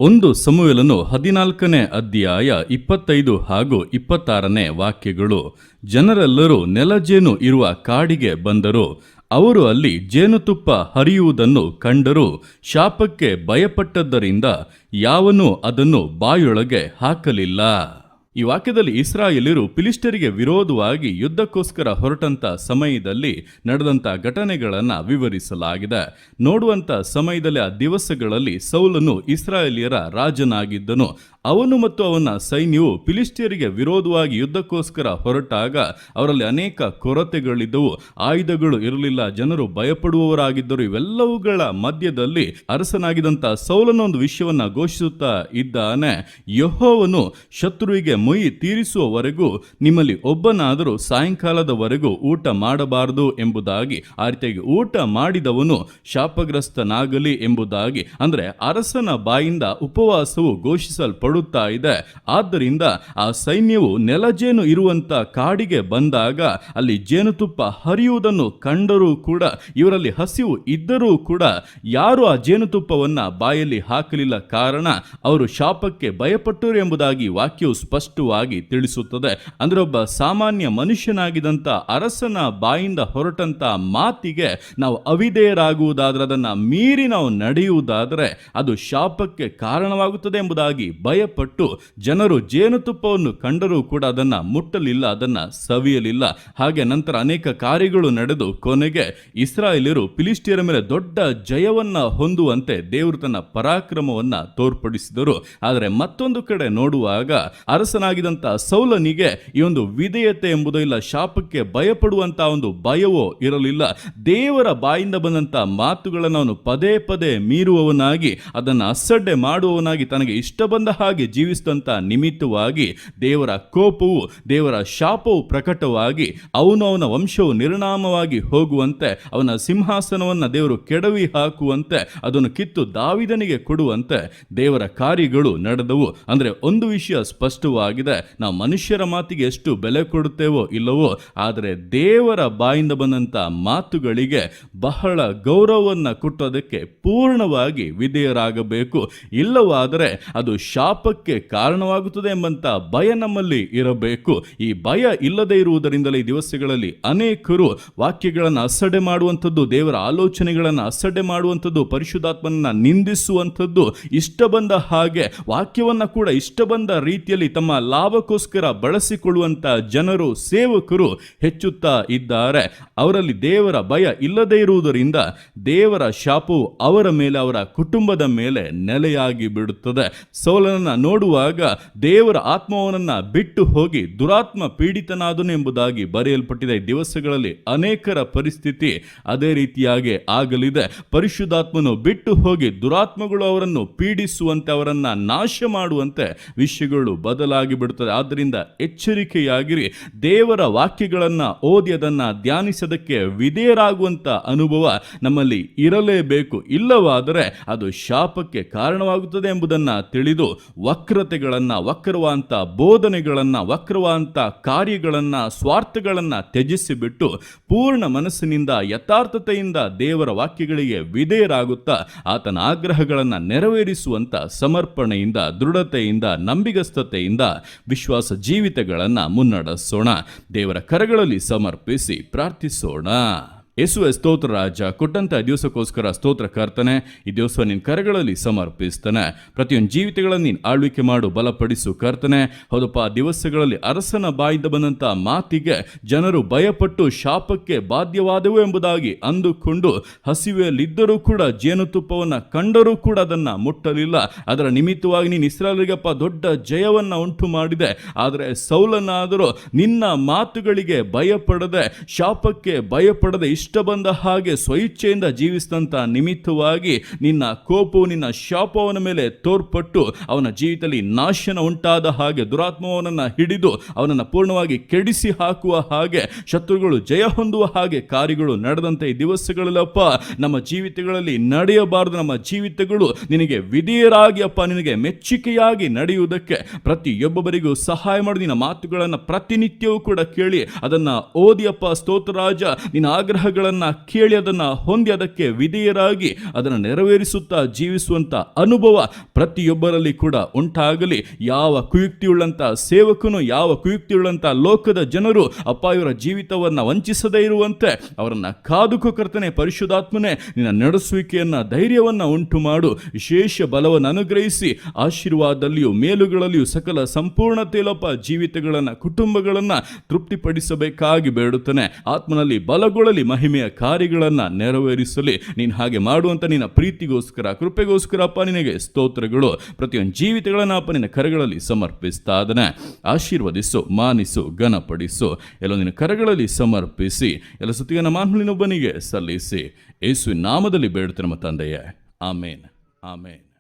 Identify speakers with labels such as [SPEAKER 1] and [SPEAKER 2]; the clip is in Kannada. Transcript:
[SPEAKER 1] ಒಂದು ಸಮುವೇಲನು 14ನೇ ಅಧ್ಯಾಯ 25 ಹಾಗೂ 26ನೇ ವಾಕ್ಯಗಳು. ಜನರೆಲ್ಲರೂ ನೆಲಜೇನು ಇರುವ ಕಾಡಿಗೆ ಬಂದರು. ಅವರು ಅಲ್ಲಿ ಜೇನುತುಪ್ಪ ಹರಿಯುವುದನ್ನು ಕಂಡರೂ ಶಾಪಕ್ಕೆ ಭಯಪಟ್ಟದ್ದರಿಂದ ಯಾವನೂ ಅದನ್ನು ಬಾಯೊಳಗೆ ಹಾಕಲಿಲ್ಲ. ಈ ವಾಕ್ಯದಲ್ಲಿ ಇಸ್ರಾಯೇಲ್ಯರು ಫಿಲಿಷ್ಟಿಯರಿಗೆ ವಿರೋಧವಾಗಿ ಯುದ್ಧಕ್ಕೋಸ್ಕರ ಹೊರಟಂತ ಸಮಯದಲ್ಲಿ ನಡೆದಂಥ ಘಟನೆಗಳನ್ನು ವಿವರಿಸಲಾಗಿದೆ. ನೋಡುವಂಥ ಸಮಯದಲ್ಲಿ ಆ ದಿವಸಗಳಲ್ಲಿ ಸೌಲನು ಇಸ್ರಾಯೇಲ್ಯರ ರಾಜನಾಗಿದ್ದನು. ಅವನು ಮತ್ತು ಅವನ ಸೈನ್ಯವು ಫಿಲಿಷ್ಟಿಯರಿಗೆ ವಿರೋಧವಾಗಿ ಯುದ್ಧಕ್ಕೋಸ್ಕರ ಹೊರಟಾಗ ಅವರಲ್ಲಿ ಅನೇಕ ಕೊರತೆಗಳಿದ್ದವು, ಆಯುಧಗಳು ಇರಲಿಲ್ಲ, ಜನರು ಭಯಪಡುವವರಾಗಿದ್ದರು. ಇವೆಲ್ಲವುಗಳ ಮಧ್ಯದಲ್ಲಿ ಅರಸನಾಗಿದ್ದಂಥ ಸೌಲನ ಒಂದು ವಿಷಯವನ್ನ ಘೋಷಿಸುತ್ತಾ ಇದ್ದಾನೆ. ಯೆಹೋವನು ಶತ್ರುವಿಗೆ ಮೊಯಿ ತೀರಿಸುವವರೆಗೂ ನಿಮ್ಮಲ್ಲಿ ಒಬ್ಬನಾದರೂ ಸಾಯಂಕಾಲದವರೆಗೂ ಊಟ ಮಾಡಬಾರದು ಎಂಬುದಾಗಿ, ಆ ರೀತಿಯಾಗಿ ಊಟ ಮಾಡಿದವನು ಶಾಪಗ್ರಸ್ತನಾಗಲಿ ಎಂಬುದಾಗಿ, ಅಂದ್ರೆ ಅರಸನ ಬಾಯಿಂದ ಉಪವಾಸವು ಘೋಷಿಸಲ್ಪಡುತ್ತಾ ಇದೆ. ಆದ್ದರಿಂದ ಆ ಸೈನ್ಯವು ನೆಲಜೇನು ಇರುವಂತ ಕಾಡಿಗೆ ಬಂದಾಗ ಅಲ್ಲಿ ಜೇನುತುಪ್ಪ ಹರಿಯುವುದನ್ನು ಕಂಡರೂ ಕೂಡ, ಇವರಲ್ಲಿ ಹಸಿವು ಇದ್ದರೂ ಕೂಡ ಯಾರು ಆ ಜೇನುತುಪ್ಪವನ್ನ ಬಾಯಲ್ಲಿ ಹಾಕಲಿಲ್ಲ. ಕಾರಣ ಅವರು ಶಾಪಕ್ಕೆ ಭಯಪಟ್ಟರು ಎಂಬುದಾಗಿ ವಾಕ್ಯವು ಸ್ಪಷ್ಟವಾಗಿ ತಿಳಿಸುತ್ತದೆ. ಅಂದ್ರೆ ಒಬ್ಬ ಸಾಮಾನ್ಯ ಮನುಷ್ಯನಾಗಿದ್ದಂತ ಅರಸನ ಬಾಯಿಂದ ಹೊರಟಂತ ಮಾತಿಗೆ ನಾವು ಅವಿಧೇಯರಾಗುವುದಾದ್ರೆ, ಅದನ್ನ ಮೀರಿ ನಾವು ನಡೆಯುವುದಾದರೆ ಅದು ಶಾಪಕ್ಕೆ ಕಾರಣವಾಗುತ್ತದೆ ಎಂಬುದಾಗಿ ಭಯಪಟ್ಟು ಜನರು ಜೇನುತುಪ್ಪವನ್ನು ಕಂಡರೂ ಕೂಡ ಅದನ್ನ ಮುಟ್ಟಲಿಲ್ಲ, ಅದನ್ನ ಸವಿಯಲಿಲ್ಲ. ಹಾಗೆ ನಂತರ ಅನೇಕ ಕಾರ್ಯಗಳು ನಡೆದು ಕೊನೆಗೆ ಇಸ್ರಾಯೇಲ್ಯರು ಫಿಲಿಷ್ಟಿಯರ ಮೇಲೆ ದೊಡ್ಡ ಜಯವನ್ನ ಹೊಂದುವಂತೆ ದೇವರು ತನ್ನ ಪರಾಕ್ರಮವನ್ನ ತೋರ್ಪಡಿಸಿದರು. ಆದರೆ ಮತ್ತೊಂದು ಕಡೆ ನೋಡುವಾಗ ಅರಸನಾಗಿದ್ದಂತ ಸೌಲನಿಗೆ ಈ ಒಂದು ವಿಧೇಯತೆ ಎಂಬುದು ಇಲ್ಲ, ಶಾಪಕ್ಕೆ ಭಯಪಡುವಂತ ಒಂದು ಭಯವೋ ಇರಲಿಲ್ಲ. ದೇವರ ಬಾಯಿಂದ ಬಂದಂತ ಮಾತುಗಳನ್ನು ಅವನು ಪದೇ ಪದೇ ಮೀರುವವನಾಗಿ, ಅದನ್ನು ಅಸಡ್ಡೆ ಮಾಡುವವನಾಗಿ, ತನಗೆ ಇಷ್ಟ ಬಂದ ಹಾಗೆ ಜೀವಿಸಿದಂತ ನಿಮಿತ್ತವಾಗಿ ದೇವರ ಕೋಪವು, ದೇವರ ಶಾಪವು ಪ್ರಕಟವಾಗಿ ಅವನ ವಂಶವು ನಿರ್ನಾಮವಾಗಿ ಹೋಗುವಂತೆ, ಅವನ ಸಿಂಹಾಸನವನ್ನು ದೇವರು ಕೆಡವಿ ಹಾಕುವಂತೆ, ಅದನ್ನು ಕಿತ್ತು ದಾವಿದನಿಗೆ ಕೊಡುವಂತೆ ದೇವರ ಕಾರ್ಯಗಳು ನಡೆದವು. ಅಂದ್ರೆ ಒಂದು ವಿಷಯ ಸ್ಪಷ್ಟವಾಗಿದೆ, ನಾವು ಮನುಷ್ಯರ ಮಾತಿಗೆ ಎಷ್ಟು ಬೆಲೆ ಕೊಡುತ್ತೇವೋ ಇಲ್ಲವೋ, ಆದರೆ ದೇವರ ಬಾಯಿಂದ ಬಂದಂತ ಮಾತುಗಳಿಗೆ ಬಹಳ ಗೌರವವನ್ನ ಕೊಟ್ಟೋದಕ್ಕೆ ಪೂರ್ಣವಾಗಿ ವಿಧೇಯರಾಗಬೇಕು. ಇಲ್ಲವಾದರೆ ಅದು ಶಾಪಕ್ಕೆ ಕಾರಣವಾಗುತ್ತದೆ ಎಂಬಂತ ಭಯ ನಮ್ಮಲ್ಲಿ ಇರಬೇಕು. ಈ ಭಯ ಇಲ್ಲದೆ ಇರುವುದರಿಂದಲೇ ಈ ದಿವಸಗಳಲ್ಲಿ ಅನೇಕರು ವಾಕ್ಯಗಳನ್ನು ಅಸಡ್ಡೆ ಮಾಡುವಂಥದ್ದು, ದೇವರ ಆಲೋಚನೆಗಳನ್ನು ಅಸಡ್ಡೆ ಮಾಡುವಂಥದ್ದು, ಪರಿಶುದ್ಧಾತ್ಮನನ್ನ ನಿಂದಿಸುವಂಥದ್ದು, ಇಷ್ಟ ಬಂದ ಹಾಗೆ ವಾಕ್ಯವನ್ನ ಕೂಡ ಇಷ್ಟ ಬಂದ ರೀತಿಯಲ್ಲಿ ತಮ್ಮ ಲಾಭಕ್ಕೋಸ್ಕರ ಬಳಸಿಕೊಳ್ಳುವಂತ ಜನರು, ಸೇವಕರು ಹೆಚ್ಚುತ್ತಾ ಇದ್ದಾರೆ. ಅವರಲ್ಲಿ ದೇವರ ಭಯ ಇಲ್ಲದೆ ಇರುವುದರಿಂದ ದೇವರ ಶಾಪವು ಅವರ ಮೇಲೆ, ಅವರ ಕುಟುಂಬದ ಮೇಲೆ ನೆಲೆಯಾಗಿ ಬಿಡುತ್ತದೆ. ಸೌಲನನ್ನ ನೋಡುವಾಗ ದೇವರ ಆತ್ಮವನನ್ನ ಬಿಟ್ಟು ಹೋಗಿ ದುರಾತ್ಮ ಪೀಡಿತನಾದನು ಎಂಬುದಾಗಿ ಬರೆಯಲ್ಪಟ್ಟಿದೆ. ಈ ದಿವಸಗಳಲ್ಲಿ ಅನೇಕರ ಪರಿಸ್ಥಿತಿ ಅದೇ ರೀತಿಯಾಗಿ ಆಗಲಿದೆ. ಪರಿಶುದ್ಧಾತ್ಮನು ಬಿಟ್ಟು ಹೋಗಿ ದುರಾತ್ಮಗಳು ಅವರನ್ನು ಪೀಡಿಸುವಂತೆ, ಅವರನ್ನ ನಾಶ ಮಾಡುವಂತೆ ವಿಷಯಗಳು ಬದಲಾಗಿ ಬಿಡುತ್ತದೆ. ಆದ್ದರಿಂದ ಎಚ್ಚರಿಕೆಯಾಗಿರಿ. ದೇವರ ವಾಕ್ಯಗಳನ್ನ ಓದಿ ಅದನ್ನ ಧ್ಯಾನಿಸೋದಕ್ಕೆ ವಿಧೇಯರಾಗುವಂತ ಅನುಭವ ನಮ್ಮಲ್ಲಿ ಇರಲೇಬೇಕು. ಇಲ್ಲವಾದರೆ ಅದು ಶಾಪಕ್ಕೆ ಕಾರಣವಾಗುತ್ತದೆ ಎಂಬುದನ್ನ ತಿಳಿದು ವಕ್ರತೆಗಳನ್ನ, ವಕ್ರವಾದಂತ ಬೋಧನೆಗಳನ್ನ, ವಕ್ರವಾದಂತ ಕಾರ್ಯಗಳನ್ನ, ಸ್ವಾರ್ಥಗಳನ್ನ ತ್ಯಜಿಸಿಬಿಟ್ಟು ಪೂರ್ಣ ಮನಸ್ಸಿನಿಂದ, ಯಥಾರ್ಥತೆಯಿಂದ ದೇವರ ವಾಕ್ಯಗಳಿಗೆ ವಿಧೇಯರಾಗುತ್ತಾ ಆತನ ಆಗ್ರಹಗಳನ್ನು ನೆರವೇರಿಸುವಂತ ಸಮರ್ಪಣೆಯಿಂದ, ದೃಢತೆಯಿಂದ, ನಂಬಿಗಸ್ತತೆಯಿಂದ ವಿಶ್ವಾಸ ಜೀವಿತಗಳನ್ನು ಮುನ್ನಡೆಸೋಣ. ದೇವರ ಕರಗಳಲ್ಲಿ ಸಮರ್ಪಿಸಿ ಪ್ರಾರ್ಥಿಸೋಣ. ಯೇಸುವೆ ಸ್ತೋತ್ರ ರಾಜ, ಕೊಟ್ಟಂತ ದಿವಸಕ್ಕೋಸ್ಕರ ಸ್ತೋತ್ರ ಕರ್ತನೆ. ಈ ದಿವಸ ನಿನ್ನ ಕರಗಳಲ್ಲಿ ಸಮರ್ಪಿಸ್ತಾನೆ. ಪ್ರತಿಯೊಂದು ಜೀವಿತಗಳನ್ನು ನೀನು ಆಳ್ವಿಕೆ ಮಾಡು, ಬಲಪಡಿಸು ಕರ್ತನೆ. ಹೌದಪ್ಪ, ದಿವಸಗಳಲ್ಲಿ ಅರಸನ ಬಾಯಿಂದ ಬಂದಂತ ಮಾತಿಗೆ ಜನರು ಭಯಪಟ್ಟು ಶಾಪಕ್ಕೆ ಬಾಧ್ಯವಾದವು ಎಂಬುದಾಗಿ ಅಂದುಕೊಂಡು ಹಸಿವೆಯಲ್ಲಿದ್ದರೂ ಕೂಡ ಜೇನುತುಪ್ಪವನ್ನು ಕಂಡರೂ ಕೂಡ ಅದನ್ನ ಮುಟ್ಟಲಿಲ್ಲ. ಅದರ ನಿಮಿತ್ತವಾಗಿ ನೀನು ಇಸ್ರಾಯೇಲಿಗಪ್ಪ ದೊಡ್ಡ ಜಯವನ್ನ ಉಂಟು ಮಾಡಿದೆ. ಆದರೆ ಸೌಲನಾದರೂ ನಿನ್ನ ಮಾತುಗಳಿಗೆ ಭಯಪಡದೆ, ಶಾಪಕ್ಕೆ ಭಯಪಡದೆ, ಇಷ್ಟ ಬಂದ ಹಾಗೆ ಸ್ವಇಚ್ಛೆಯಿಂದ ಜೀವಿಸಿದಂತ ನಿಮಿತ್ತವಾಗಿ ನಿನ್ನ ಕೋಪವು, ನಿನ್ನ ಶಾಪವನ ಮೇಲೆ ತೋರ್ಪಟ್ಟು ಅವನ ಜೀವಿತದಲ್ಲಿ ನಾಶನ ಉಂಟಾದ ಹಾಗೆ, ದುರಾತ್ಮವನನ್ನ ಹಿಡಿದು ಅವನನ್ನು ಪೂರ್ಣವಾಗಿ ಕೆಡಿಸಿ ಹಾಕುವ ಹಾಗೆ, ಶತ್ರುಗಳು ಜಯ ಹೊಂದುವ ಹಾಗೆ ಕಾರ್ಯಗಳು ನಡೆದಂತೆ ಈ ದಿವಸಗಳಲ್ಲಪ್ಪ ನಮ್ಮ ಜೀವಿತಗಳಲ್ಲಿ ನಡೆಯಬಾರದು. ನಮ್ಮ ಜೀವಿತಗಳು ನಿನಗೆ ವಿಧೇಯರಾಗಿ ಅಪ್ಪ, ನಿನಗೆ ಮೆಚ್ಚುಗೆಯಾಗಿ ನಡೆಯುವುದಕ್ಕೆ ಪ್ರತಿಯೊಬ್ಬೊಬ್ಬರಿಗೂ ಸಹಾಯ ಮಾಡಿ. ನಿನ್ನ ಮಾತುಗಳನ್ನು ಪ್ರತಿನಿತ್ಯವೂ ಕೂಡ ಕೇಳಿ ಅದನ್ನ ಓದಿಯಪ್ಪ ಸ್ತೋತ್ರ ರಾಜ, ನಿನ್ನ ಆಗ್ರಹ ವಾಗ್ದಾನಗಳನ್ನು ಕೇಳಿ ಅದನ್ನು ಹೊಂದಿ ಅದಕ್ಕೆ ವಿಧೇಯರಾಗಿ ಅದನ್ನು ನೆರವೇರಿಸುತ್ತಾ ಜೀವಿಸುವಂಥ ಅನುಭವ ಪ್ರತಿಯೊಬ್ಬರಲ್ಲಿ ಕೂಡ ಉಂಟಾಗಲಿ. ಯಾವ ಕುಯುಕ್ತಿಯುಳ್ಳಂಥ ಸೇವಕನು, ಯಾವ ಕುಯುಕ್ತಿಯುಳ್ಳಂಥ ಲೋಕದ ಜನರು ಅಪ್ಪ ಇವರ ಜೀವಿತವನ್ನು ವಂಚಿಸದೇ ಇರುವಂತೆ ಅವರನ್ನು ಕಾದುಕೋ ಕರ್ತನೆ. ಪರಿಶುದ್ಧಾತ್ಮನೇ, ನಿನ್ನ ನಡೆಸುವಿಕೆಯನ್ನು, ಧೈರ್ಯವನ್ನು ಉಂಟು ಮಾಡು. ವಿಶೇಷ ಬಲವನ್ನು ಅನುಗ್ರಹಿಸಿ ಆಶೀರ್ವಾದದಲ್ಲಿಯೂ ಮೇಲುಗಳಲ್ಲಿಯೂ ಸಕಲ ಸಂಪೂರ್ಣತೆಯಲ್ಲಪ್ಪ ಜೀವಿತಗಳನ್ನು, ಕುಟುಂಬಗಳನ್ನು ತೃಪ್ತಿಪಡಿಸಬೇಕಾಗಿ ಬೇಡುತ್ತಾನೆ. ಆತ್ಮನಲ್ಲಿ ಬಲಗೊಳ್ಳಲಿ, ಮಹಿಮೆಯ ಕಾರ್ಯಗಳನ್ನು ನೆರವೇರಿಸಲಿ. ನೀನು ಹಾಗೆ ಮಾಡುವಂಥ ನಿನ್ನ ಪ್ರೀತಿಗೋಸ್ಕರ, ಕೃಪೆಗೋಸ್ಕರ ಅಪ್ಪ ನಿನಗೆ ಸ್ತೋತ್ರಗಳು. ಪ್ರತಿಯೊಂದು ಜೀವಿತಗಳನ್ನು ಅಪ್ಪ ನಿನ್ನ ಕರಗಳಲ್ಲಿ ಸಮರ್ಪಿಸ್ತಾ ಇದ್ದಾನೆ. ಆಶೀರ್ವದಿಸು, ಮಾನಿಸು, ಘನಪಡಿಸು. ಎಲ್ಲ ನಿನ್ನ ಕರಗಳಲ್ಲಿ ಸಮರ್ಪಿಸಿ ಎಲ್ಲ ಸುತ್ತಿಗೆ ನಮ್ಮ ಮಾನವನೊಬ್ಬನಿಗೆ ಸಲ್ಲಿಸಿ ಯೇಸುವಿನ ನಾಮದಲ್ಲಿ ಬೇಡುತ್ತೇನೆ ನಮ್ಮ ತಂದೆಯೇ. ಆಮೇನ್, ಆಮೇನ್.